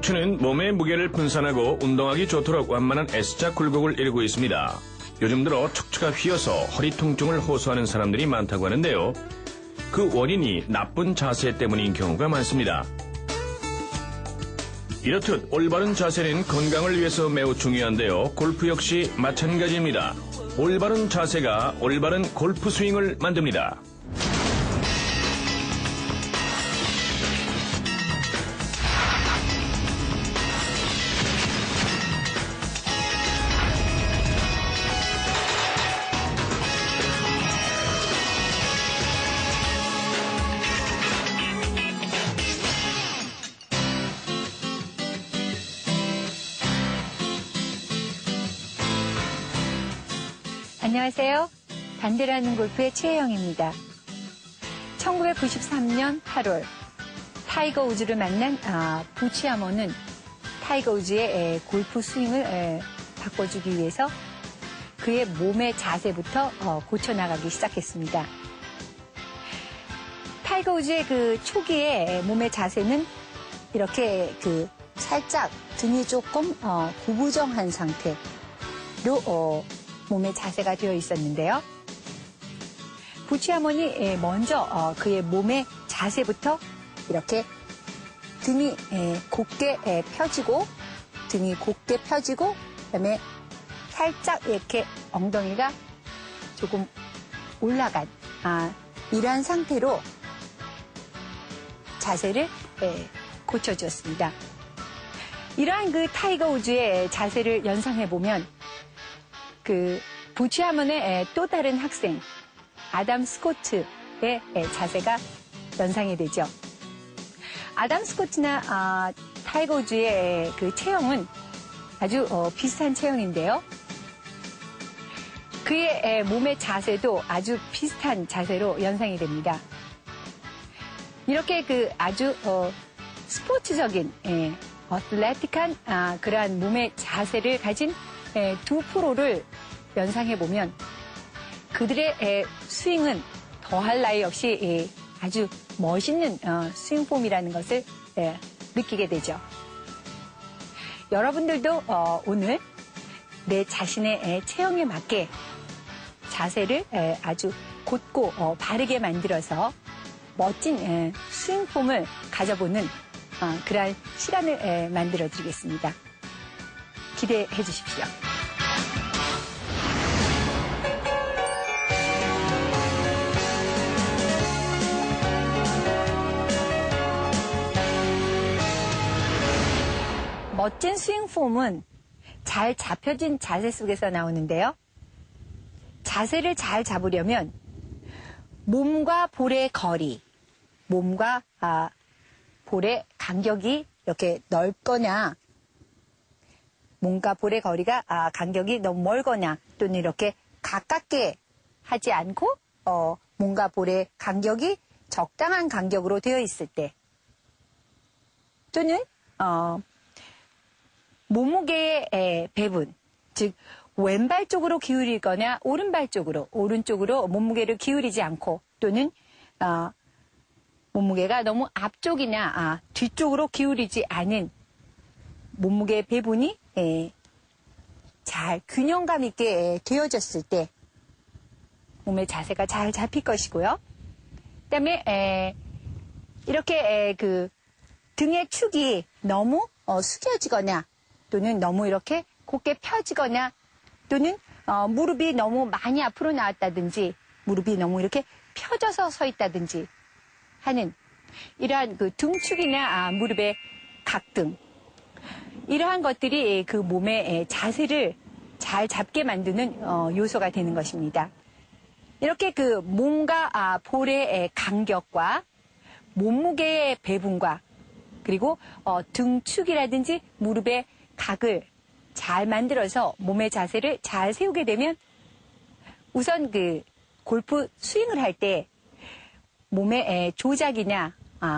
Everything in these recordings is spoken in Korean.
척추는 몸의 무게를 분산하고 운동하기 좋도록 완만한 S자 굴곡을 이루고 있습니다. 요즘 들어 척추가 휘어서 허리 통증을 호소하는 사람들이 많다고 하는데요. 그 원인이 나쁜 자세 때문인 경우가 많습니다. 이렇듯 올바른 자세는 건강을 위해서 매우 중요한데요. 골프 역시 마찬가지입니다. 올바른 자세가 올바른 골프 스윙을 만듭니다. 안녕하세요. 반대라는 골프의 최혜영입니다. 1993년 8월 타이거 우즈를 만난 부치 하머는 타이거 우즈의 골프 스윙을 바꿔주기 위해서 그의 몸의 자세부터 고쳐나가기 시작했습니다. 타이거 우즈의 그 초기의 몸의 자세는 이렇게 살짝 등이 조금 구부정한 상태로 몸의 자세가 되어 있었는데요. 부치 하머니 먼저 그의 몸의 자세부터 이렇게 등이 곧게 펴지고 그다음에 살짝 이렇게 엉덩이가 조금 올라간 이러한 상태로 자세를 고쳐주었습니다. 이러한 그 타이거 우즈의 자세를 연상해 보면 부치 하먼의 또 다른 학생 아담 스코트의 자세가 연상이 되죠. 아담 스코트나 타이거 우즈의 그 체형은 아주 비슷한 체형인데요. 그의 몸의 자세도 아주 비슷한 자세로 연상이 됩니다. 이렇게 아주 스포츠적인 어슬레틱한 그러한 몸의 자세를 가진 두 프로를 연상해보면 그들의 스윙은 더할 나위 없이 아주 멋있는 스윙 폼이라는 것을 느끼게 되죠. 여러분들도 오늘 내 자신의 체형에 맞게 자세를 아주 곧고 바르게 만들어서 멋진 스윙 폼을 가져보는 그러한 시간을 만들어 드리겠습니다. 기대해 주십시오. 멋진 스윙 폼은 잘 잡혀진 자세 속에서 나오는데요. 자세를 잘 잡으려면 몸과 볼의 거리, 몸과 볼의 간격이 이렇게 넓거나 몸과 볼의 거리가 간격이 너무 멀거나 또는 이렇게 가깝게 하지 않고 몸과 볼의 간격이 적당한 간격으로 되어 있을 때 또는 몸무게의 배분, 즉 왼발 쪽으로 기울이거나 오른쪽으로 몸무게를 기울이지 않고 또는 몸무게가 너무 앞쪽이나 뒤쪽으로 기울이지 않은 몸무게의 배분이 잘 균형감 있게 되어졌을 때 몸의 자세가 잘 잡힐 것이고요. 그다음에 이렇게 등의 축이 너무 숙여지거나 또는 너무 이렇게 곧게 펴지거나 또는 무릎이 너무 많이 앞으로 나왔다든지 무릎이 너무 이렇게 펴져서 서 있다든지 하는 이러한 등축이나 무릎의 각등 이러한 것들이 그 몸의 자세를 잘 잡게 만드는 요소가 되는 것입니다. 이렇게 몸과 볼의 간격과 몸무게의 배분과 그리고 등축이라든지 무릎의 각을 잘 만들어서 몸의 자세를 잘 세우게 되면 우선 골프 스윙을 할 때 몸의 조작이나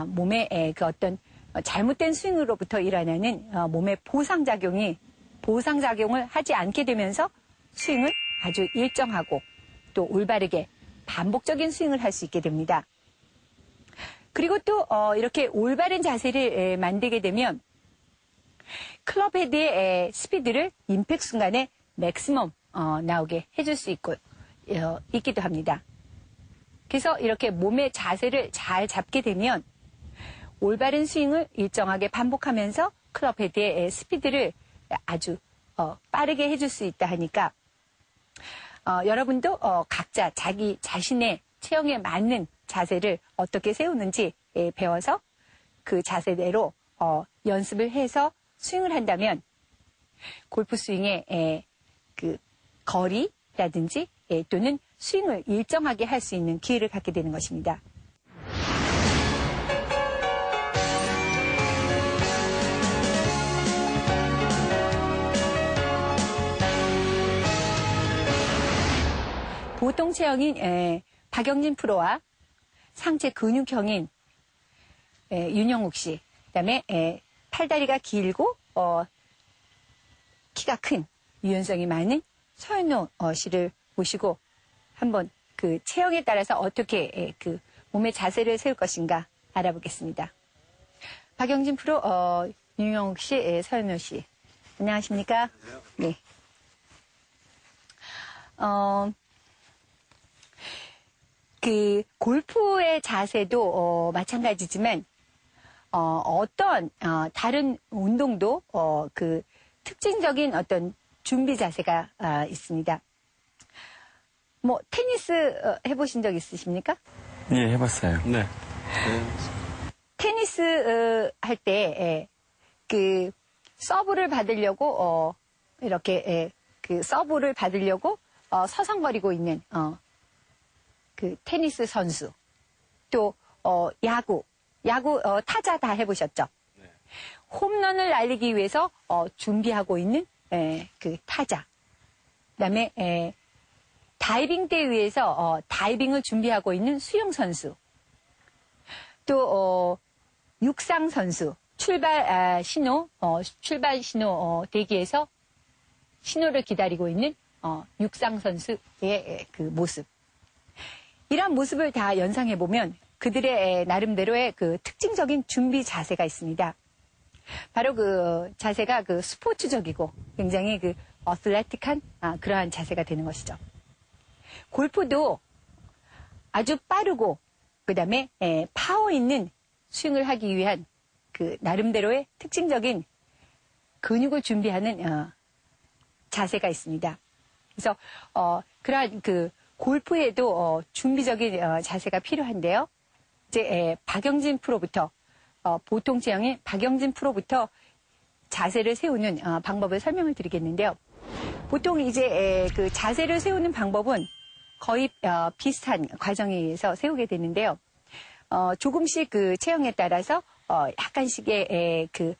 몸의 어떤 잘못된 스윙으로부터 일어나는 몸의 보상작용을 하지 않게 되면서 스윙을 아주 일정하고 또 올바르게 반복적인 스윙을 할 수 있게 됩니다. 그리고 또 이렇게 올바른 자세를 만들게 되면 클럽 헤드의 스피드를 임팩 순간에 맥시멈 나오게 해줄 수 있기도 합니다. 그래서 이렇게 몸의 자세를 잘 잡게 되면 올바른 스윙을 일정하게 반복하면서 클럽 헤드의 스피드를 아주 빠르게 해줄 수 있다 하니까 여러분도 각자 자기 자신의 체형에 맞는 자세를 어떻게 세우는지 배워서 그 자세대로 연습을 해서 스윙을 한다면 골프 스윙의 그 거리라든지 또는 스윙을 일정하게 할 수 있는 기회를 갖게 되는 것입니다. 보통 체형인 박영진 프로와 상체 근육형인 윤영욱 씨, 그다음에 팔다리가 길고 키가 큰 유연성이 많은 서현노 씨를 모시고 한번 그 체형에 따라서 어떻게 그 몸의 자세를 세울 것인가 알아보겠습니다. 박영진 프로, 윤영욱 씨, 서현노 씨, 안녕하십니까? 네. 그 골프의 자세도 마찬가지지만 어떤 다른 운동도 그 특징적인 어떤 준비 자세가 있습니다. 뭐 테니스 해보신 적 있으십니까? 예, 해봤어요. 네. 테니스 할 때 그 서브를 받으려고 이렇게 그 서브를 받으려고 서성거리고 있는 그 테니스 선수, 또 야구 타자 다 해보셨죠? 네. 홈런을 날리기 위해서 준비하고 있는 그 타자. 그다음에 다이빙 때 위해서 다이빙을 준비하고 있는 수영 선수. 또 육상 선수 출발 신호 대기에서 신호를 기다리고 있는 육상 선수의 그 모습. 이러한 모습을 다 연상해 보면 그들의 나름대로의 그 특징적인 준비 자세가 있습니다. 바로 그 자세가 그 스포츠적이고 굉장히 그 어슬레틱한 그러한 자세가 되는 것이죠. 골프도 아주 빠르고 그다음에 파워 있는 스윙을 하기 위한 그 나름대로의 특징적인 근육을 준비하는 자세가 있습니다. 그래서 그러한 그 골프에도 준비적인 자세가 필요한데요. 이제 박영진 프로부터 보통 체형의 박영진 프로부터 자세를 세우는 방법을 설명을 드리겠는데요. 보통 이제 그 자세를 세우는 방법은 거의 비슷한 과정에 의해서 세우게 되는데요. 조금씩 그 체형에 따라서 약간씩의 그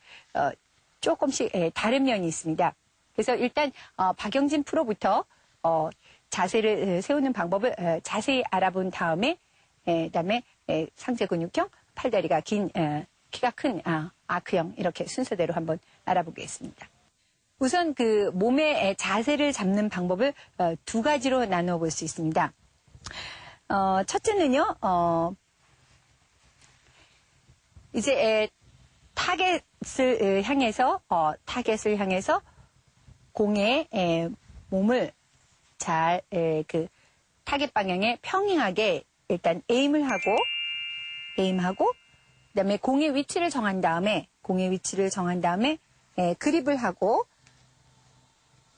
조금씩 다른 면이 있습니다. 그래서 일단 박영진 프로부터 자세를 세우는 방법을 자세히 알아본 다음에 그다음에 상체 근육형, 팔다리가 긴, 키가 큰 아크형 이렇게 순서대로 한번 알아보겠습니다. 우선 그 몸의 자세를 잡는 방법을 두 가지로 나누어 볼 수 있습니다. 첫째는요, 이제 타겟을 향해서 공에 몸을 잘 그 타겟 방향에 평행하게 일단 에임하고 그다음에 공의 위치를 정한 다음에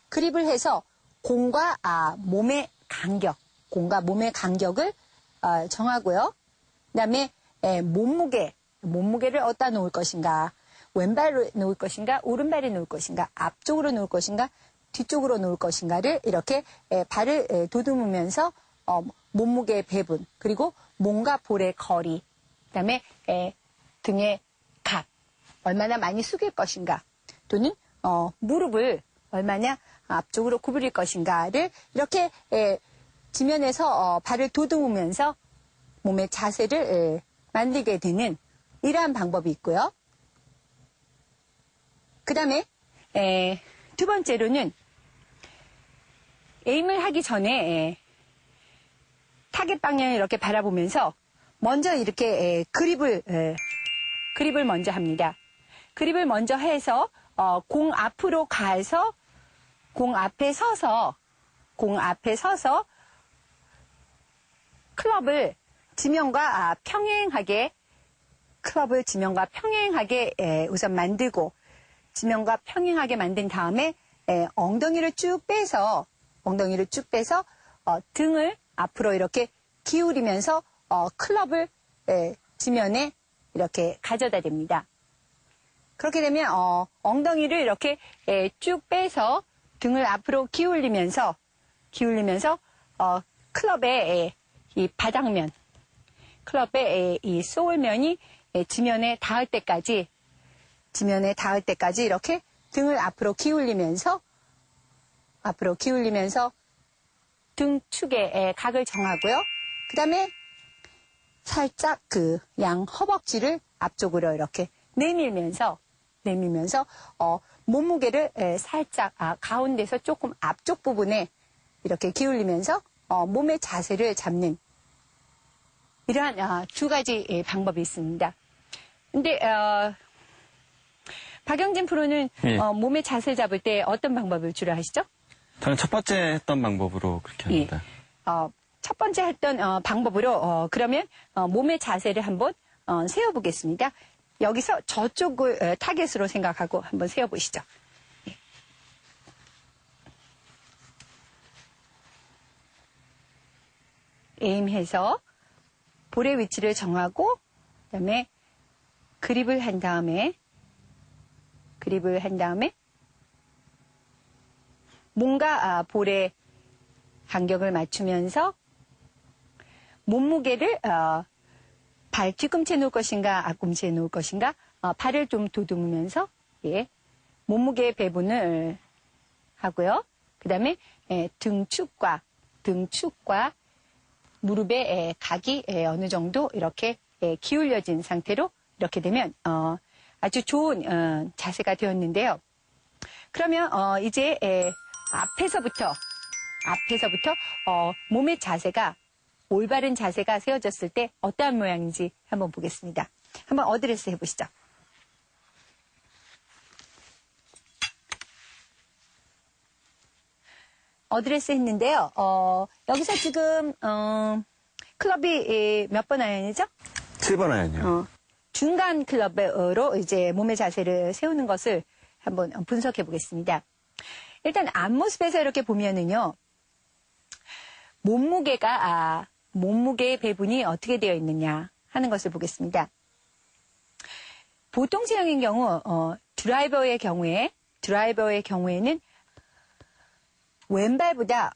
그립을 해서 공과 몸의 간격을 정하고요. 그다음에 몸무게를 어디다 놓을 것인가, 왼발로 놓을 것인가, 오른발에 놓을 것인가, 앞쪽으로 놓을 것인가, 뒤쪽으로 놓을 것인가를 이렇게 발을 도듬으면서 몸무게의 배분, 그리고 몸과 볼의 거리, 그다음에 등의 각, 얼마나 많이 숙일 것인가, 또는 무릎을 얼마나 앞쪽으로 구부릴 것인가를 이렇게 지면에서 발을 도듬으면서 몸의 자세를 만들게 되는 이러한 방법이 있고요. 그 다음에 두 번째로는 에임을 하기 전에 타겟 방향을 이렇게 바라보면서 먼저 이렇게 그립을 먼저 합니다. 그립을 먼저 해서 공 앞으로 가서 공 앞에 서서 클럽을 지면과 평행하게 우선 만들고 지면과 평행하게 만든 다음에 엉덩이를 쭉 빼서 등을 앞으로 이렇게 기울이면서 클럽을 지면에 이렇게 가져다 댑니다. 그렇게 되면 엉덩이를 이렇게 쭉 빼서 등을 앞으로 기울이면서 클럽의 이 바닥면, 클럽의 이 소울면이 지면에 닿을 때까지 이렇게 등을 앞으로 기울이면서 등축의 각을 정하고요. 그 다음에 살짝 그 양 허벅지를 앞쪽으로 이렇게 내밀면서 몸무게를 살짝 가운데서 조금 앞쪽 부분에 이렇게 기울이면서 몸의 자세를 잡는 이러한 두 가지 방법이 있습니다. 근데 박영진 프로는 예. 몸의 자세 잡을 때 어떤 방법을 주로 하시죠? 저는 첫 번째 했던 방법으로 그렇게 합니다. 첫 번째 했던 방법으로 그러면 몸의 자세를 한번 세워보겠습니다. 여기서 저쪽을 타겟으로 생각하고 한번 세워보시죠. 에임해서 볼의 위치를 정하고 그다음에 그립을 한 다음에 몸과 볼의 간격을 맞추면서 몸무게를 발 뒤꿈치에 놓을 것인가 앞꿈치에 놓을 것인가 발을 좀 도듬으면서 몸무게 배분을 하고요. 그 다음에 등축과 무릎의 각이 어느 정도 이렇게 기울여진 상태로 이렇게 되면 아주 좋은 자세가 되었는데요. 그러면 이제 앞에서부터 몸의 자세가 올바른 자세가 세워졌을 때 어떠한 모양인지 한번 보겠습니다. 한번 어드레스 해보시죠. 어드레스 했는데요. 여기서 지금 클럽이 몇 번 아이언이죠? 7번 아이언이요. 중간 클럽으로 이제 몸의 자세를 세우는 것을 한번 분석해 보겠습니다. 일단 앞모습에서 이렇게 보면은요. 몸무게의 배분이 어떻게 되어 있느냐 하는 것을 보겠습니다. 보통 체형인 경우 드라이버의 경우에는 왼발보다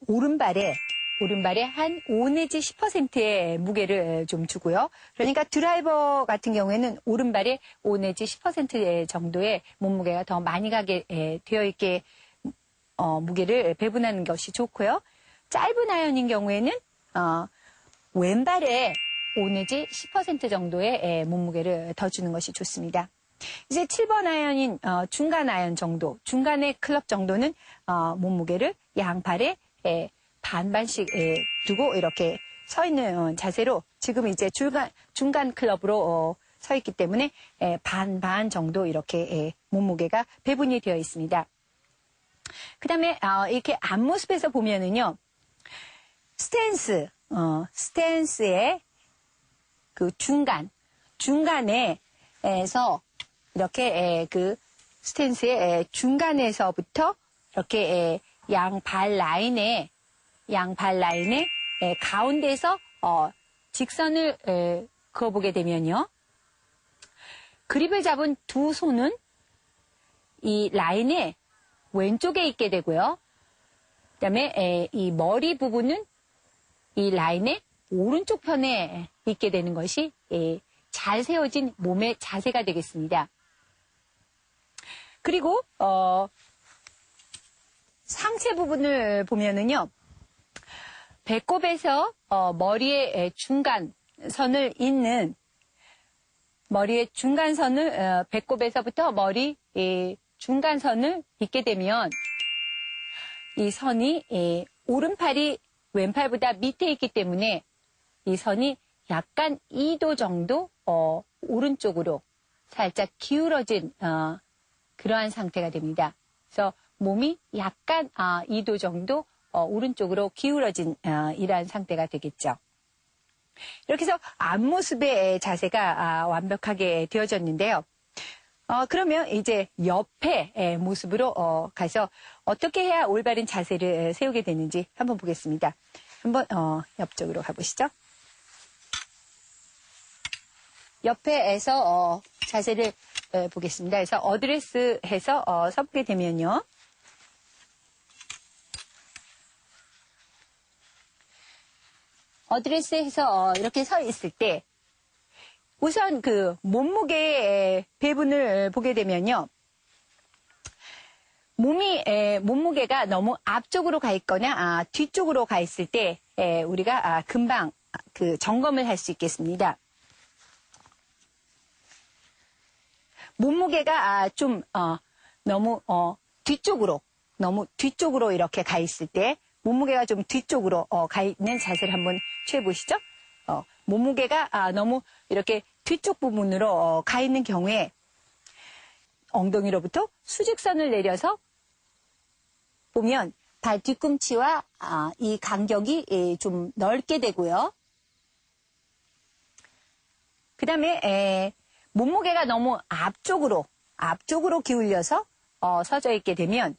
오른발에 한 5 내지 10%의 무게를 좀 주고요. 그러니까 드라이버 같은 경우에는 오른발에 5 내지 10% 정도의 몸무게가 더 많이 가게 되어 있게 무게를 배분하는 것이 좋고요. 짧은 아이언인 경우에는 왼발에 5 내지 10% 정도의 몸무게를 더 주는 것이 좋습니다. 이제 7번 아이언인 중간 아이언 정도, 중간의 클럽 정도는 몸무게를 양팔에 반반씩 두고 이렇게 서 있는 자세로 지금 이제 중간 클럽으로 서 있기 때문에 반반 정도 이렇게 몸무게가 배분이 되어 있습니다. 그 다음에 이렇게 앞모습에서 보면은요, 스탠스의 그 중간에서 이렇게 그 스탠스의 중간에서부터 이렇게 양발 라인에 가운데서 직선을 그어보게 되면요. 그립을 잡은 두 손은 이 라인의 왼쪽에 있게 되고요. 그다음에 이 머리 부분은 이 라인의 오른쪽 편에 있게 되는 것이 잘 세워진 몸의 자세가 되겠습니다. 그리고 상체 부분을 보면은요. 배꼽에서 머리의 중간선을 잇는 배꼽에서부터 머리 중간선을 잇게 되면 이 선이 오른팔이 왼팔보다 밑에 있기 때문에 이 선이 약간 2도 정도 오른쪽으로 살짝 기울어진 그러한 상태가 됩니다. 그래서 몸이 약간 2도 정도 오른쪽으로 기울어진 이러한 상태가 되겠죠. 이렇게 해서 앞모습의 자세가 완벽하게 되어졌는데요. 그러면 이제 옆의 모습으로 가서 어떻게 해야 올바른 자세를 세우게 되는지 한번 보겠습니다. 한번 옆쪽으로 가보시죠. 옆에서 자세를 보겠습니다. 그래서 어드레스 해서 서보게 되면요. 어드레스 해서 이렇게 서 있을 때 우선 그 몸무게의 배분을 보게 되면요. 몸무게가 너무 앞쪽으로 가 있거나 뒤쪽으로 가 있을 때 우리가 금방 그 점검을 할 수 있겠습니다. 몸무게가 좀 너무 뒤쪽으로 이렇게 가 있을 때 몸무게가 좀 뒤쪽으로 가 있는 자세를 한번 취해보시죠. 몸무게가 너무 이렇게 뒤쪽 부분으로 가 있는 경우에 엉덩이로부터 수직선을 내려서 보면 발 뒤꿈치와 이 간격이 좀 넓게 되고요. 그 다음에 몸무게가 너무 앞쪽으로 기울여서 서져 있게 되면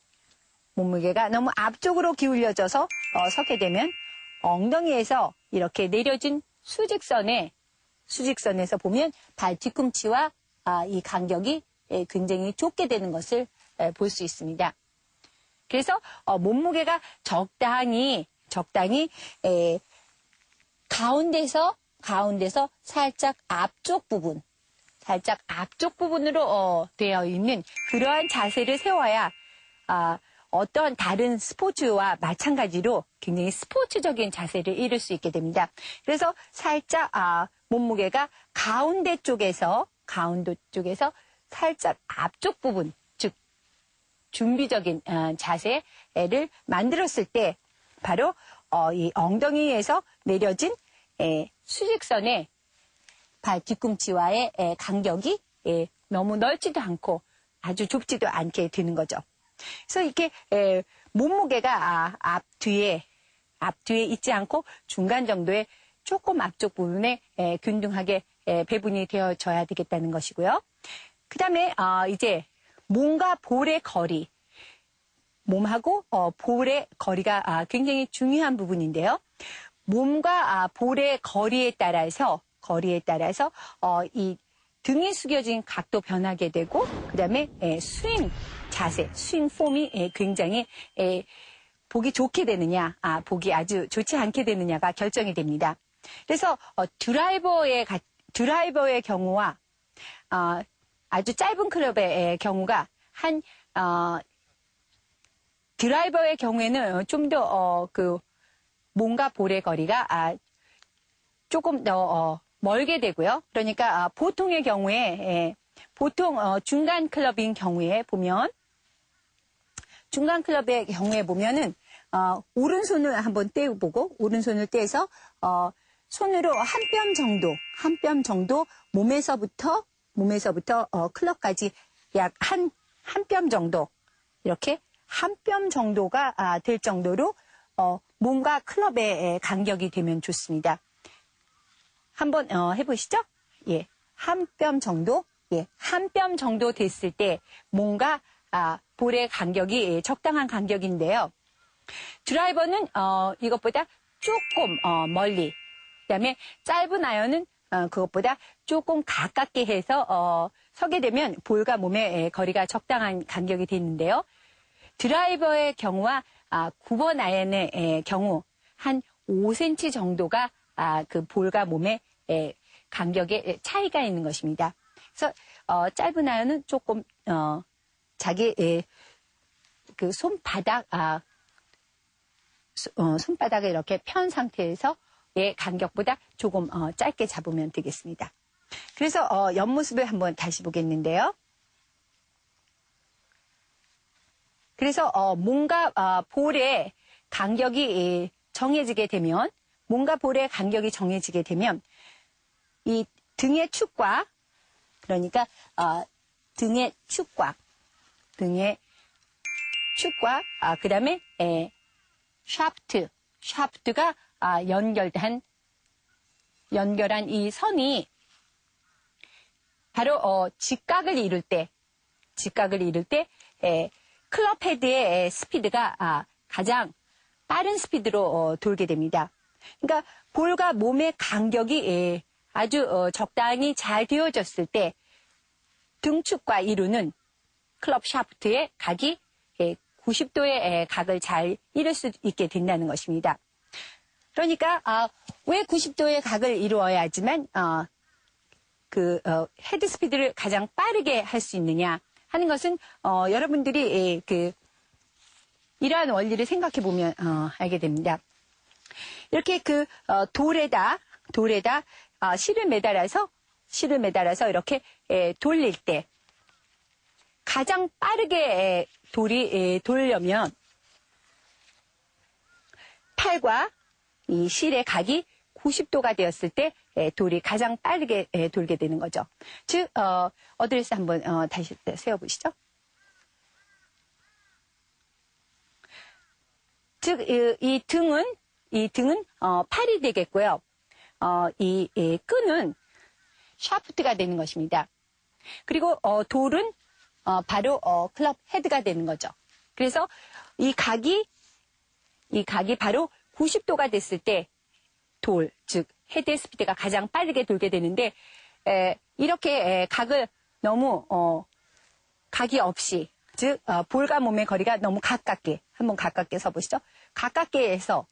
몸무게가 너무 앞쪽으로 기울여져서 서게 되면 엉덩이에서 이렇게 내려진 수직선에서 보면 발 뒤꿈치와 이 간격이 굉장히 좁게 되는 것을 볼 수 있습니다. 그래서 몸무게가 적당히 가운데서 살짝 앞쪽 부분으로 되어 있는 그러한 자세를 세워야 어떤 다른 스포츠와 마찬가지로 굉장히 스포츠적인 자세를 이룰 수 있게 됩니다. 그래서 살짝 몸무게가 가운데 쪽에서 살짝 앞쪽 부분, 즉 준비적인 자세를 만들었을 때 바로 이 엉덩이에서 내려진 수직선의 발 뒤꿈치와의 간격이 너무 넓지도 않고 아주 좁지도 않게 되는 거죠. 그래서 이렇게 몸무게가 앞뒤에 있지 않고 중간 정도의 조금 앞쪽 부분에 균등하게 배분이 되어져야 되겠다는 것이고요. 그 다음에 이제 몸과 볼의 거리, 몸하고 볼의 거리가 굉장히 중요한 부분인데요. 몸과 볼의 거리에 따라서 이 등이 숙여진 각도 변하게 되고 그 다음에 스윙 폼이 굉장히 보기 좋게 되느냐, 보기 아주 좋지 않게 되느냐가 결정이 됩니다. 그래서 드라이버의 경우와 아주 짧은 클럽의 경우가 드라이버의 경우에는 좀 더 그 몸과 볼의 거리가 조금 더 멀게 되고요. 그러니까 보통의 경우에 보통 중간 클럽인 경우에 보면 오른손을 한번 떼어보고 오른손을 떼서 손으로 한 뼘 정도 몸에서부터 클럽까지 약 한 뼘 정도 이렇게 한 뼘 정도가 될 정도로 몸과 클럽의 간격이 되면 좋습니다. 한번 해보시죠. 예, 한 뼘 정도 됐을 때 몸과 볼의 간격이 적당한 간격인데요. 드라이버는 이것보다 조금 멀리, 그다음에 짧은 아이언은 그것보다 조금 가깝게 해서 서게 되면 볼과 몸의 거리가 적당한 간격이 되는데요. 드라이버의 경우와 9번 아이언의 경우 한 5cm 정도가 그 볼과 몸의 간격에 차이가 있는 것입니다. 그래서 짧은 아이언은 조금 자기 그 손바닥을 이렇게 편 상태에서의 간격보다 조금 짧게 잡으면 되겠습니다. 그래서 옆모습을 한번 다시 보겠는데요. 그래서 몸과 볼의 간격이 정해지게 되면 이 등의 축과 그러니까 등의 축과 등의 축과 그다음에 샤프트가 연결한 이 선이 바로 직각을 이룰 때 클럽 헤드의 스피드가 가장 빠른 스피드로 돌게 됩니다. 그러니까 볼과 몸의 간격이 아주 적당히 잘 되어졌을 때 등축과 이루는 클럽 샤프트의 각이 90도의 각을 잘 이룰 수 있게 된다는 것입니다. 그러니까 왜 90도의 각을 이루어야 하지만 헤드 스피드를 가장 빠르게 할 수 있느냐 하는 것은 여러분들이 이러한 원리를 생각해 보면 알게 됩니다. 이렇게 돌에다 실을 매달아서 이렇게 돌릴 때 가장 빠르게 돌이 돌려면 팔과 이 실의 각이 90도가 되었을 때 돌이 가장 빠르게 돌게 되는 거죠. 즉 어드레스 한번 다시 세워보시죠. 즉 이 등은 팔이 되겠고요. 이 끈은 샤프트가 되는 것입니다. 그리고 돌은 바로 클럽 헤드가 되는 거죠. 그래서 이 각이 바로 90도가 됐을 때 즉 헤드의 스피드가 가장 빠르게 돌게 되는데 이렇게 각을 너무 각이 없이 즉 볼과 몸의 거리가 너무 가깝게 한번 가깝게 서보시죠. 가깝게 해서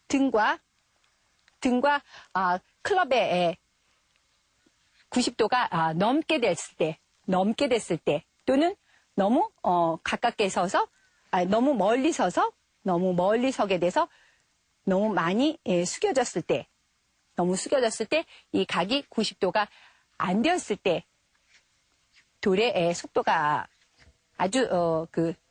등과 클럽의 90도가 넘게 됐을 때 또는 너무 가깝게 서서 너무 멀리 서게 돼서 너무 많이 숙여졌을 때 이 각이 90도가 안 되었을 때 돌의 속도가 아주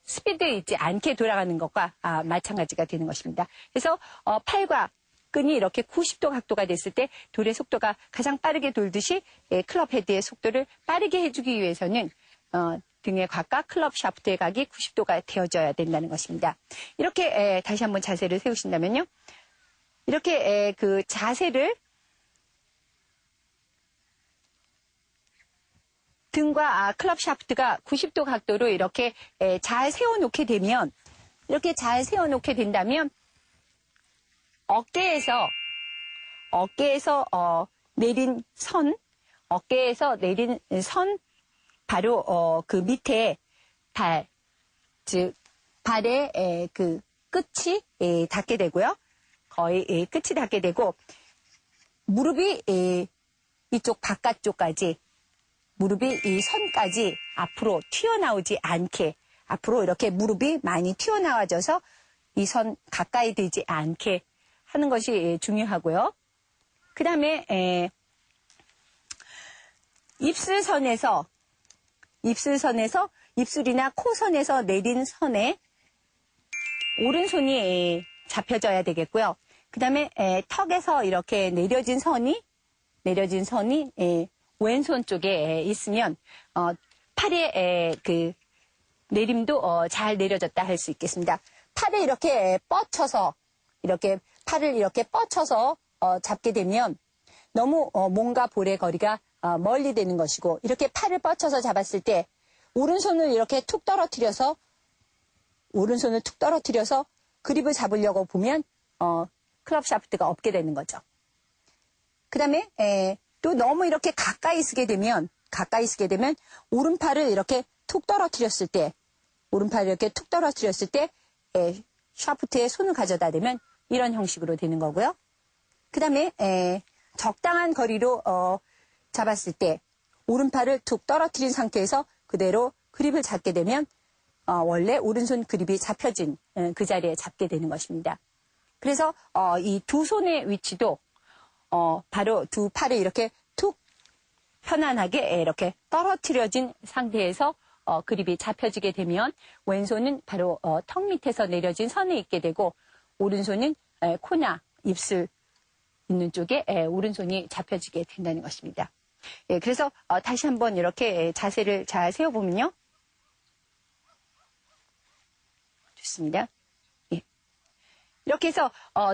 스피드 있지 않게 돌아가는 것과 마찬가지가 되는 것입니다. 그래서 팔과 끈이 이렇게 90도 각도가 됐을 때 돌의 속도가 가장 빠르게 돌듯이 클럽 헤드의 속도를 빠르게 해주기 위해서는 등의 각과 클럽 샤프트의 각이 90도가 되어져야 된다는 것입니다. 이렇게 다시 한번 자세를 세우신다면요. 이렇게 자세를 등과 클럽 샤프트가 90도 각도로 이렇게 잘 세워놓게 된다면 어깨에서 내린 선 바로 그 밑에 즉 발의 끝이 닿게 되고요. 거의 끝이 닿게 되고 무릎이 이쪽 바깥쪽까지 무릎이 이 선까지 앞으로 튀어나오지 않게 앞으로 이렇게 무릎이 많이 튀어나와져서 이 선 가까이 되지 않게 하는 것이 중요하고요. 그 다음에 입술선에서 입술이나 코선에서 내린 선에 오른손이 잡혀져야 되겠고요. 그 다음에 턱에서 이렇게 내려진 선이 왼손 쪽에 있으면 팔의 내림도 잘 내려졌다 할 수 있겠습니다. 팔을 이렇게 뻗쳐서 잡게 되면 너무 몸과 볼의 거리가 멀리 되는 것이고 이렇게 팔을 뻗쳐서 잡았을 때 오른손을 이렇게 툭 떨어뜨려서 그립을 잡으려고 보면 클럽 샤프트가 없게 되는 거죠. 그 다음에 또 너무 이렇게 가까이 쓰게 되면 오른팔을 이렇게 툭 떨어뜨렸을 때 샤프트에 손을 가져다 대면 이런 형식으로 되는 거고요. 그 다음에 적당한 거리로 잡았을 때 오른팔을 툭 떨어뜨린 상태에서 그대로 그립을 잡게 되면 원래 오른손 그립이 잡혀진 그 자리에 잡게 되는 것입니다. 그래서 이 두 손의 위치도 바로 두 팔을 이렇게 툭 편안하게 이렇게 떨어뜨려진 상태에서 그립이 잡혀지게 되면 왼손은 바로 턱 밑에서 내려진 선에 있게 되고 오른손은 코나 입술 있는 쪽에 오른손이 잡혀지게 된다는 것입니다. 예, 그래서 다시 한번 이렇게 자세를 잘 세워보면요. 좋습니다. 예. 이렇게 해서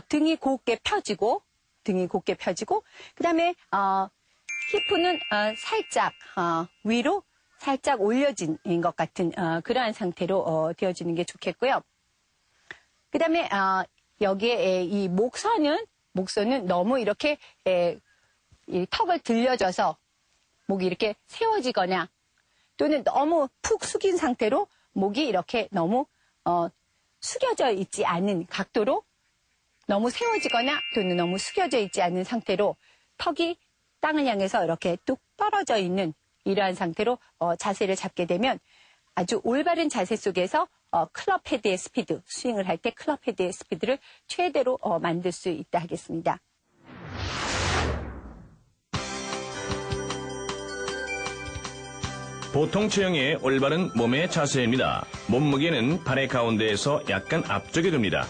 등이 곧게 펴지고 그 다음에 히프는 살짝 위로 살짝 올려진 것 같은 그러한 상태로 되어지는 게 좋겠고요. 그 다음에 여기에 이 목선은 너무 이렇게 이 턱을 들려줘서 목이 이렇게 세워지거나 또는 너무 푹 숙인 상태로 목이 이렇게 너무 숙여져 있지 않은 각도로 너무 세워지거나 또는 너무 숙여져 있지 않은 상태로 턱이 땅을 향해서 이렇게 뚝 떨어져 있는 이러한 상태로 자세를 잡게 되면 아주 올바른 자세 속에서 클럽 헤드의 스피드, 스윙을 할 때 클럽 헤드의 스피드를 최대로 만들 수 있다 하겠습니다. 보통 체형의 올바른 몸의 자세입니다. 몸무게는 발의 가운데에서 약간 앞쪽에 둡니다.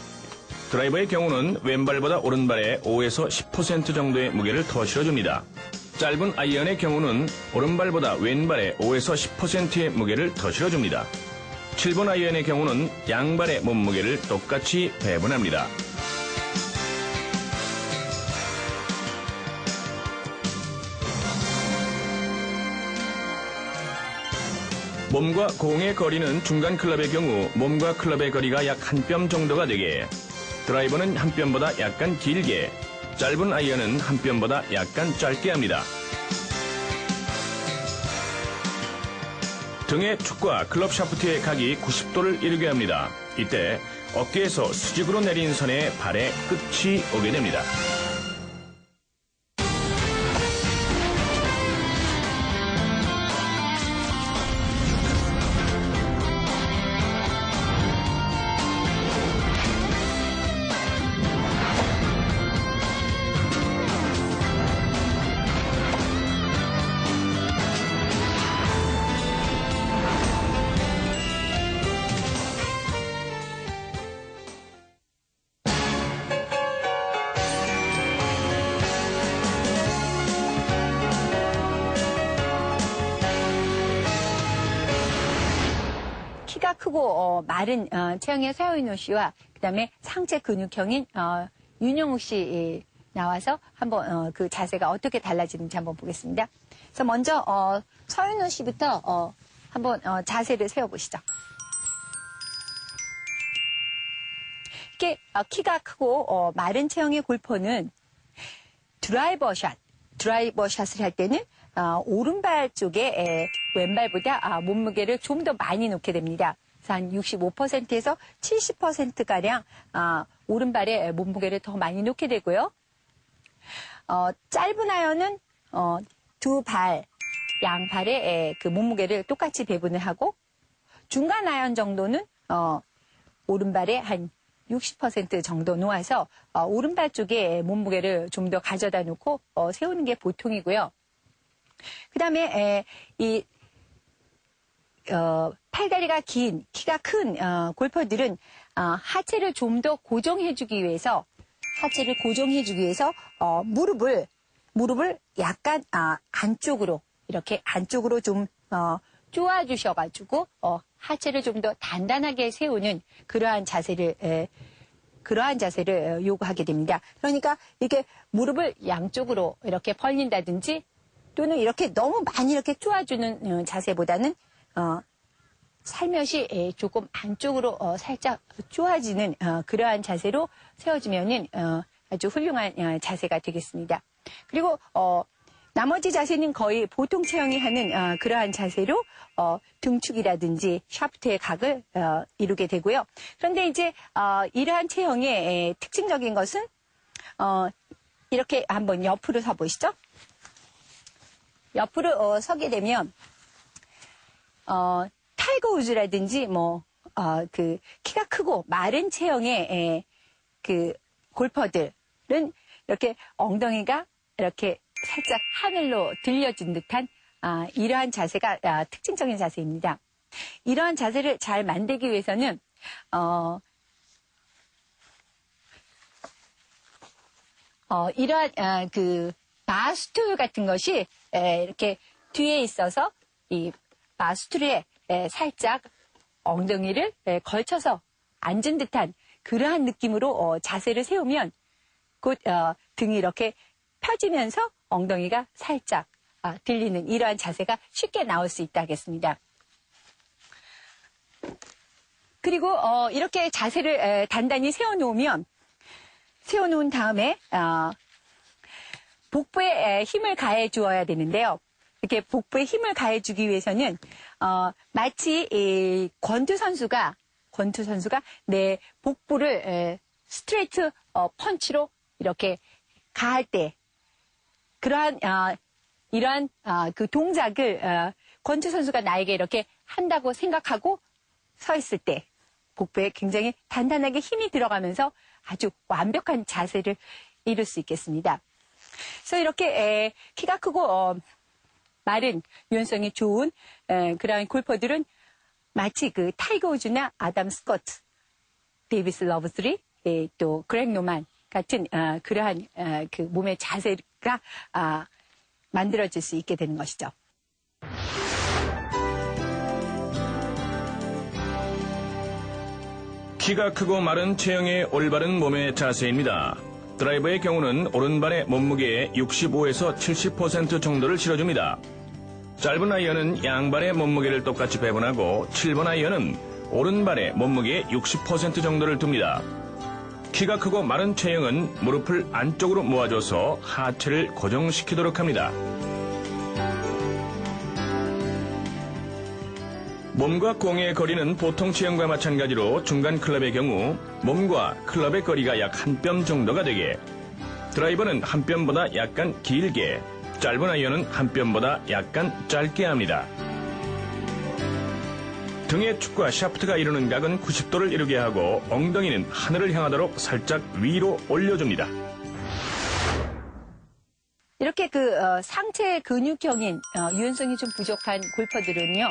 드라이버의 경우는 왼발보다 오른발에 5에서 10% 정도의 무게를 더 실어줍니다. 짧은 아이언의 경우는 오른발보다 왼발에 5에서 10%의 무게를 더 실어줍니다. 7번 아이언의 경우는 양발의 몸무게를 똑같이 배분합니다. 몸과 공의 거리는 중간 클럽의 경우 몸과 클럽의 거리가 약 한 뼘 정도가 되게, 드라이버는 한 뼘보다 약간 길게, 짧은 아이언은 한 뼘보다 약간 짧게 합니다. 등의 축과 클럽 샤프트의 각이 90도를 이루게 합니다. 이때 어깨에서 수직으로 내린 선에 발의 끝이 오게 됩니다. 키가 크고 마른 체형의 서효인호 씨와 그다음에 상체 근육형인 윤영욱 씨 나와서 한번 그 자세가 어떻게 달라지는지 한번 보겠습니다. 그래서 먼저 서효인호 씨부터 한번 자세를 세워보시죠. 이렇게 키가 크고 마른 체형의 골퍼는 드라이버 샷을 할 때는 오른발 쪽에 왼발보다 몸무게를 좀 더 많이 놓게 됩니다. 그래서 한 65%에서 70%가량 오른발에 몸무게를 더 많이 놓게 되고요. 짧은 아이언은 두 발, 양발에 그 몸무게를 똑같이 배분을 하고, 중간 아이언 정도는 오른발에 한 60% 정도 놓아서 오른발 쪽에 몸무게를 좀 더 가져다 놓고 세우는 게 보통이고요. 그 다음에 팔다리가 긴, 키가 큰 골퍼들은 하체를 좀 더 고정해주기 위해서 무릎을 약간 안쪽으로 이렇게 안쪽으로 좀 쪼아주셔가지고 하체를 좀 더 단단하게 세우는 그러한 자세를 요구하게 됩니다. 그러니까 이렇게 무릎을 양쪽으로 이렇게 벌린다든지 또는 이렇게 너무 많이 이렇게 쪼아주는 자세보다는 살며시 조금 안쪽으로 살짝 쪼아지는 그러한 자세로 세워지면은 아주 훌륭한 자세가 되겠습니다. 그리고 나머지 자세는 거의 보통 체형이 하는 그러한 자세로 등축이라든지 샤프트의 각을 이루게 되고요. 그런데 이제 이러한 체형의 특징적인 것은 이렇게 한번 옆으로 서보시죠. 옆으로 서게 되면 타이거 우즈라든지 그 키가 크고 마른 체형의 그 골퍼들은 이렇게 엉덩이가 이렇게 살짝 하늘로 들려진 듯한 이러한 자세가 특징적인 자세입니다. 이러한 자세를 잘 만들기 위해서는 이러한 그 바스툴 같은 것이 이렇게 뒤에 있어서 이 바스툴에 살짝 엉덩이를 걸쳐서 앉은 듯한 그러한 느낌으로 자세를 세우면 곧 등이 이렇게 펴지면서 엉덩이가 살짝 들리는 이러한 자세가 쉽게 나올 수 있다 하겠습니다. 그리고 이렇게 자세를 단단히 세워놓은 다음에 복부에 힘을 가해 주어야 되는데요. 이렇게 복부에 힘을 가해 주기 위해서는 마치 이 권투 선수가 내 복부를 스트레이트 펀치로 이렇게 가할 때 그러한 이러한 그 동작을 권투 선수가 나에게 이렇게 한다고 생각하고 서 있을 때 복부에 굉장히 단단하게 힘이 들어가면서 아주 완벽한 자세를 이룰 수 있겠습니다. 그래서 이렇게 키가 크고 마른 유연성이 좋은 그러한 골퍼들은 마치 그 타이거 우즈나 아담 스코트, 데이비스 러브스리, 또 그렉 노만 같은 그러한 그 몸의 자세가 만들어질 수 있게 되는 것이죠. 키가 크고 마른 체형의 올바른 몸의 자세입니다. 드라이버의 경우는 오른발의 몸무게의 65에서 70% 정도를 실어줍니다. 짧은 아이언은 양발의 몸무게를 똑같이 배분하고 7번 아이언은 오른발의 몸무게의 60% 정도를 둡니다. 키가 크고 마른 체형은 무릎을 안쪽으로 모아줘서 하체를 고정시키도록 합니다. 몸과 공의 거리는 보통 체형과 마찬가지로 중간 클럽의 경우 몸과 클럽의 거리가 약 한 뼘 정도가 되게, 드라이버는 한 뼘보다 약간 길게, 짧은 아이언은 한 뼘보다 약간 짧게 합니다. 등의 축과 샤프트가 이루는 각은 90도를 이루게 하고 엉덩이는 하늘을 향하도록 살짝 위로 올려줍니다. 이렇게 상체 근육형인 유연성이 좀 부족한 골퍼들은요,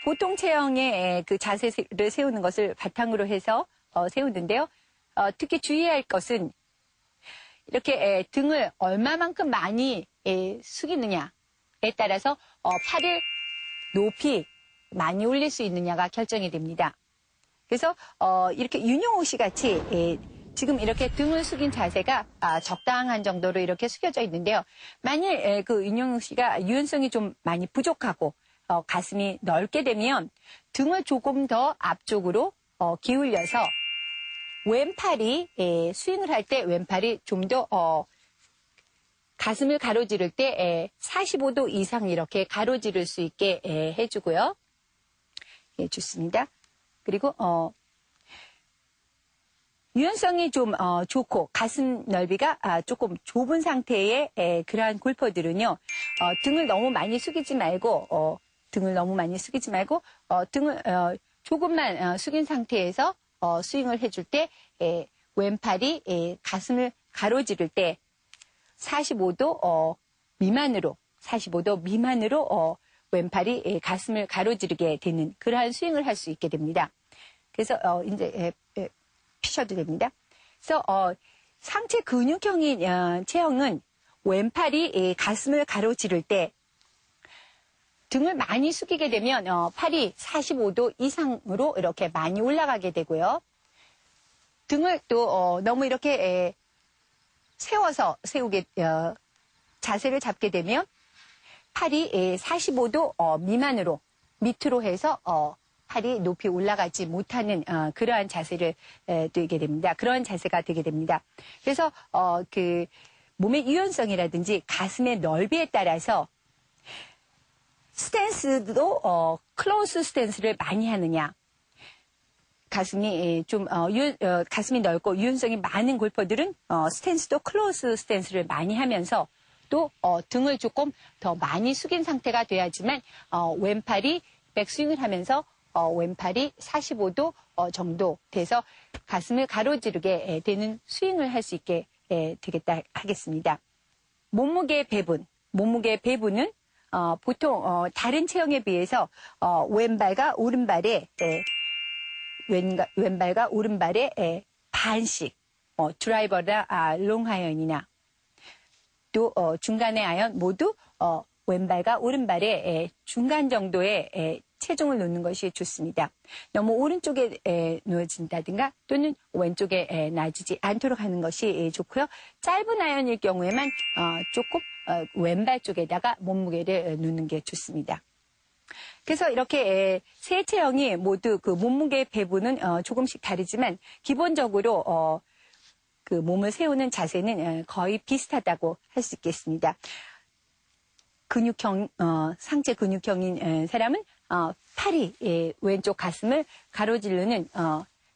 보통 체형의 그 자세를 세우는 것을 바탕으로 해서 세우는데요. 특히 주의해야 할 것은 이렇게 등을 얼마만큼 많이 숙이느냐에 따라서 팔을 높이 많이 올릴 수 있느냐가 결정이 됩니다. 그래서 이렇게 윤용호 씨 같이 지금 이렇게 등을 숙인 자세가 적당한 정도로 이렇게 숙여져 있는데요. 만일 그 윤용호 씨가 유연성이 좀 많이 부족하고 가슴이 넓게 되면 등을 조금 더 앞쪽으로 기울여서 왼팔이 스윙을 할 때 왼팔이 좀 더 가슴을 가로지를 때 45도 이상 이렇게 가로지를 수 있게 해주고요. 예, 좋습니다. 그리고 유연성이 좀 좋고 가슴 넓이가 조금 좁은 상태의 그러한 골퍼들은요, 등을 너무 많이 숙이지 말고 등을 조금만 숙인 상태에서 스윙을 해줄 때 왼팔이 가슴을 가로지를 때 45도 미만으로 왼팔이 가슴을 가로지르게 되는 그러한 스윙을 할 수 있게 됩니다. 그래서 이제 피셔도 됩니다. 그래서 상체 근육형인 체형은 왼팔이 가슴을 가로지를 때 등을 많이 숙이게 되면 팔이 45도 이상으로 이렇게 많이 올라가게 되고요. 등을 또 너무 이렇게 세워서 자세를 잡게 되면 팔이 45도 미만으로 밑으로 해서 팔이 높이 올라가지 못하는 그러한 자세를 되게 됩니다. 그런 자세가 되게 됩니다. 그래서 그 몸의 유연성이라든지 가슴의 넓이에 따라서 스탠스도 클로스 스탠스를 많이 하느냐, 가슴이 좀 가슴이 넓고 유연성이 많은 골퍼들은 스탠스도 클로스 스탠스를 많이 하면서 또 등을 조금 더 많이 숙인 상태가 돼야지만 왼팔이 백스윙을 하면서 왼팔이 45도 정도 돼서 가슴을 가로지르게 되는 스윙을 할 수 있게 되겠다 하겠습니다. 몸무게 배분은 보통 다른 체형에 비해서 왼발과 오른발의 반씩 드라이버나 롱아이언이나 또 중간의 아연 모두 왼발과 오른발의 중간 정도의 체중을 놓는 것이 좋습니다. 너무 오른쪽에 놓여진다든가 또는 왼쪽에 놔주지 않도록 하는 것이 좋고요. 짧은 아연일 경우에만 조금 왼발 쪽에다가 몸무게를 놓는 게 좋습니다. 그래서 이렇게 세 체형이 모두 그 몸무게 배분은 조금씩 다르지만 기본적으로 그 몸을 세우는 자세는 거의 비슷하다고 할 수 있겠습니다. 근육형, 상체 근육형인 사람은 팔이 왼쪽 가슴을 가로지르는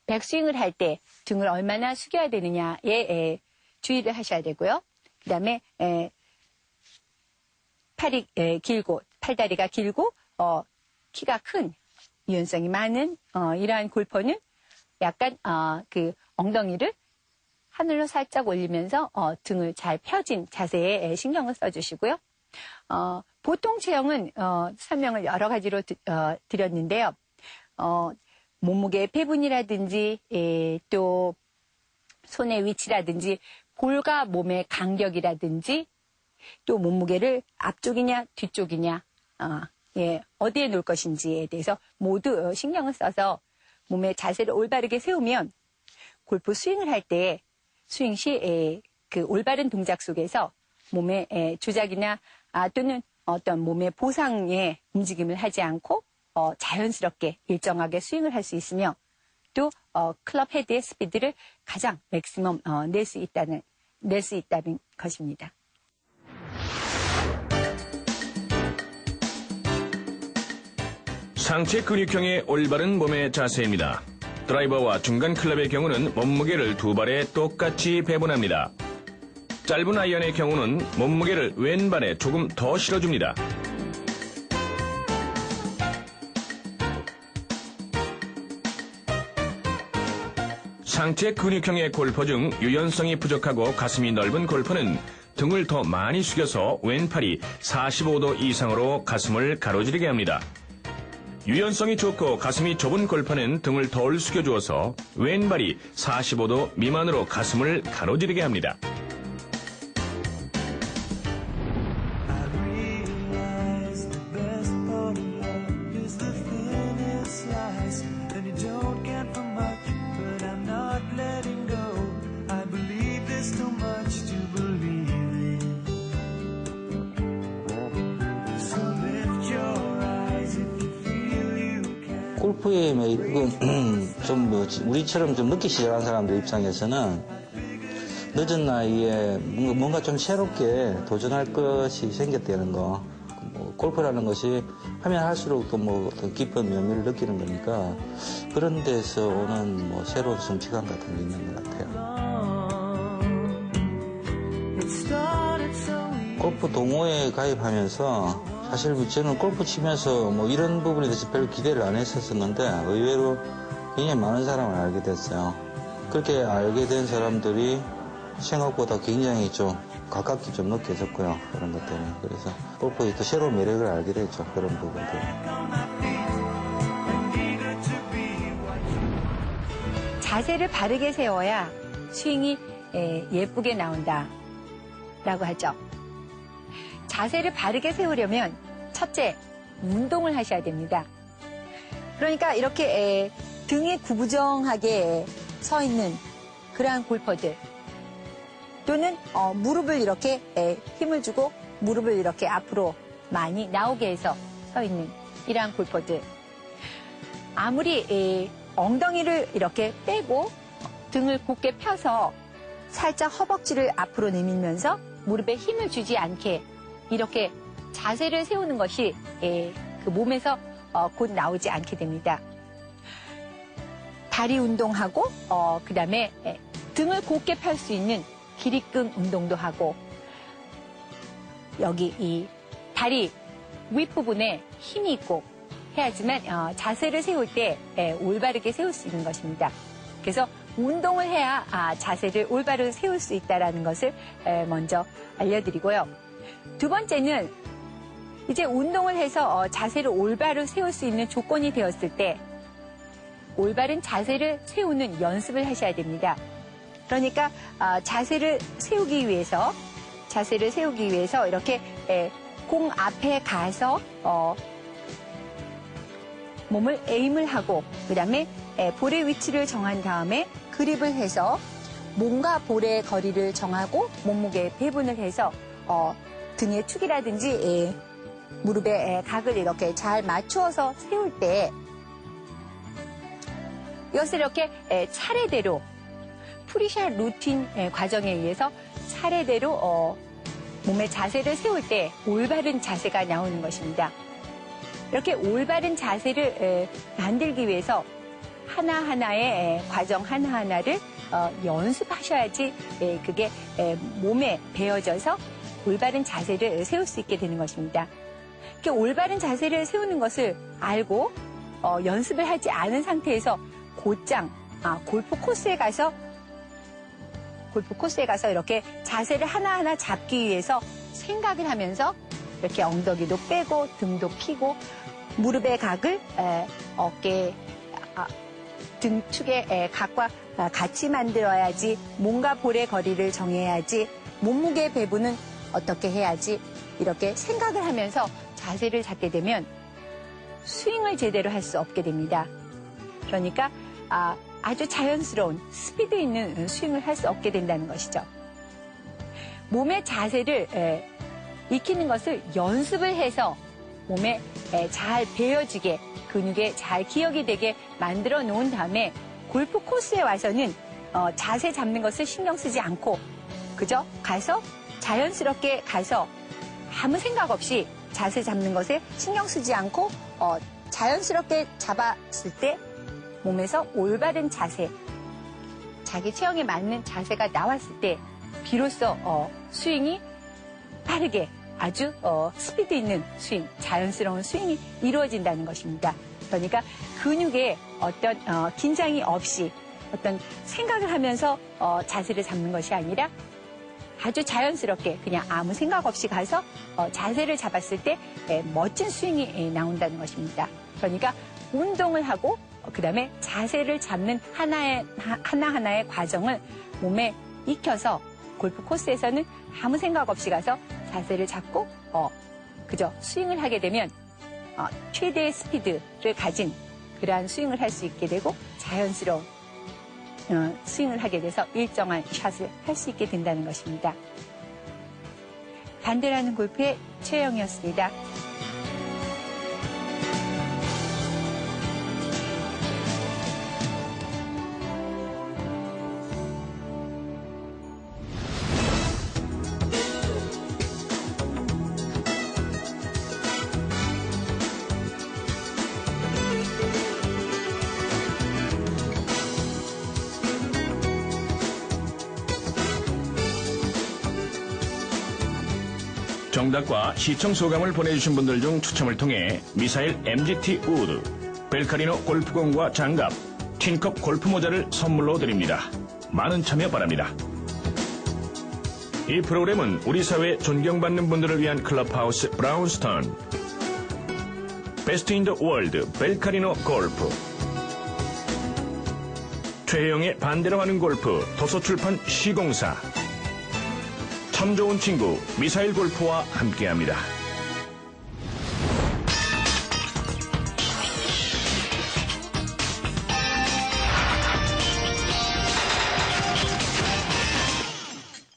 백스윙을 할 때 등을 얼마나 숙여야 되느냐에 주의를 하셔야 되고요. 그 다음에 팔이 길고 팔다리가 길고 키가 큰 유연성이 많은 이러한 골퍼는 약간 그 엉덩이를 하늘로 살짝 올리면서 등을 잘 펴진 자세에 신경을 써주시고요. 보통 체형은 설명을 여러 가지로 드렸는데요. 몸무게 배분이라든지 또 손의 위치라든지 볼과 몸의 간격이라든지 또 몸무게를 앞쪽이냐 뒤쪽이냐 어디에 놓을 것인지에 대해서 모두 신경을 써서 몸의 자세를 올바르게 세우면 골프 스윙을 할 때 스윙 시 그 올바른 동작 속에서 몸의 조작이나 또는 어떤 몸의 보상의 움직임을 하지 않고 자연스럽게 일정하게 스윙을 할 수 있으며 또 클럽 헤드의 스피드를 가장 맥시멈 낼 수 있다는 것입니다. 상체 근육형의 올바른 몸의 자세입니다. 드라이버와 중간 클럽의 경우는 몸무게를 두 발에 똑같이 배분합니다. 짧은 아이언의 경우는 몸무게를 왼발에 조금 더 실어줍니다. 상체 근육형의 골퍼 중 유연성이 부족하고 가슴이 넓은 골퍼는 등을 더 많이 숙여서 왼팔이 45도 이상으로 가슴을 가로지르게 합니다. 유연성이 좋고 가슴이 좁은 골퍼는 등을 덜 숙여주어서 왼발이 45도 미만으로 가슴을 가로지르게 합니다. 골프의 매력은 좀 우리처럼 좀 늦게 시작한 사람들 입장에서는 늦은 나이에 뭔가 좀 새롭게 도전할 것이 생겼다는 거. 골프라는 것이 하면 할수록 또 어떤 깊은 묘미를 느끼는 거니까 그런 데서 오는 새로운 성취감 같은 게 있는 것 같아요. 골프 동호회에 가입하면서 사실 저는 골프 치면서 이런 부분에 대해서 별로 기대를 안 했었는데 의외로 굉장히 많은 사람을 알게 됐어요. 그렇게 알게 된 사람들이 생각보다 굉장히 좀 가깝게 좀 느껴졌고요. 그런 것 때문에. 그래서 골프의 또 새로운 매력을 알게 됐죠. 그런 부분들. 자세를 바르게 세워야 스윙이 예쁘게 나온다 라고 하죠. 자세를 바르게 세우려면 첫째, 운동을 하셔야 됩니다. 그러니까 이렇게 등이 구부정하게 서 있는 그러한 골퍼들 또는 무릎을 이렇게 힘을 주고 무릎을 이렇게 앞으로 많이 나오게 해서 서 있는 이러한 골퍼들 아무리 엉덩이를 이렇게 빼고 등을 곧게 펴서 살짝 허벅지를 앞으로 내밀면서 무릎에 힘을 주지 않게 이렇게 자세를 세우는 것이 그 몸에서 곧 나오지 않게 됩니다. 다리 운동하고 그 다음에 등을 곧게 펼 수 있는 기립근 운동도 하고 여기 이 다리 윗부분에 힘이 있고 해야지만 자세를 세울 때 올바르게 세울 수 있는 것입니다. 그래서 운동을 해야 자세를 올바르게 세울 수 있다는 것을 먼저 알려드리고요. 두 번째는 이제 운동을 해서 자세를 올바로 세울 수 있는 조건이 되었을 때 올바른 자세를 세우는 연습을 하셔야 됩니다. 그러니까 자세를 세우기 위해서 자세를 세우기 위해서 이렇게 공 앞에 가서 몸을 에임을 하고 그다음에 볼의 위치를 정한 다음에 그립을 해서 몸과 볼의 거리를 정하고 몸무게 배분을 해서 등의 축이라든지 무릎의 각을 이렇게 잘 맞추어서 세울 때 이것을 이렇게 차례대로 프리샷 루틴 과정에 의해서 차례대로 몸의 자세를 세울 때 올바른 자세가 나오는 것입니다. 이렇게 올바른 자세를 만들기 위해서 하나하나의 과정 하나하나를 연습하셔야지 그게 몸에 배어져서 올바른 자세를 세울 수 있게 되는 것입니다. 이렇게 올바른 자세를 세우는 것을 알고 연습을 하지 않은 상태에서 곧장 골프 코스에 가서 이렇게 자세를 하나하나 잡기 위해서 생각을 하면서 이렇게 엉덩이도 빼고 등도 펴고 무릎의 각을 어깨 등축의 각과 같이 만들어야지 몸과 볼의 거리를 정해야지 몸무게 배분은 어떻게 해야지 이렇게 생각을 하면서 자세를 잡게 되면 스윙을 제대로 할 수 없게 됩니다. 그러니까 아주 자연스러운 스피드 있는 스윙을 할 수 없게 된다는 것이죠. 몸의 자세를 익히는 것을 연습을 해서 몸에 잘 배어지게 근육에 잘 기억이 되게 만들어 놓은 다음에 골프 코스에 와서는 자세 잡는 것을 신경 쓰지 않고 그저 가서 자연스럽게 가서 아무 생각 없이 자세 잡는 것에 신경 쓰지 않고 자연스럽게 잡았을 때 몸에서 올바른 자세, 자기 체형에 맞는 자세가 나왔을 때 비로소 스윙이 빠르게 아주 스피드 있는 스윙, 자연스러운 스윙이 이루어진다는 것입니다. 그러니까 근육에 어떤 긴장이 없이 어떤 생각을 하면서 자세를 잡는 것이 아니라 아주 자연스럽게 그냥 아무 생각 없이 가서 자세를 잡았을 때 멋진 스윙이 나온다는 것입니다. 그러니까 운동을 하고 그다음에 자세를 잡는 하나하나의 과정을 몸에 익혀서 골프 코스에서는 아무 생각 없이 가서 자세를 잡고 그저 스윙을 하게 되면 최대의 스피드를 가진 그러한 스윙을 할 수 있게 되고 자연스러운 스윙을 하게 돼서 일정한 샷을 할 수 있게 된다는 것입니다. 반대라는 골프의 최영이었습니다. 정답과 시청 소감을 보내주신 분들 중 추첨을 통해 미사일 MGT 우드, 벨카리노 골프공과 장갑, 틴컵 골프 모자를 선물로 드립니다. 많은 참여 바랍니다. 이 프로그램은 우리 사회에 존경받는 분들을 위한 클럽하우스 브라운스턴, 베스트 인 더 월드 벨카리노 골프, 최혜영의 반대로 하는 골프 도서출판 시공사, 참 좋은 친구 미사일 골프와 함께합니다.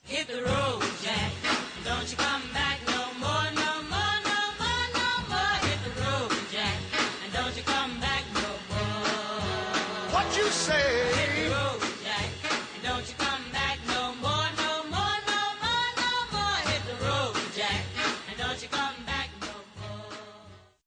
Hit the road, Jack. Don't you come back no more, no more, no more, no more. Hit the road, Jack. And don't you come back no more. What you say?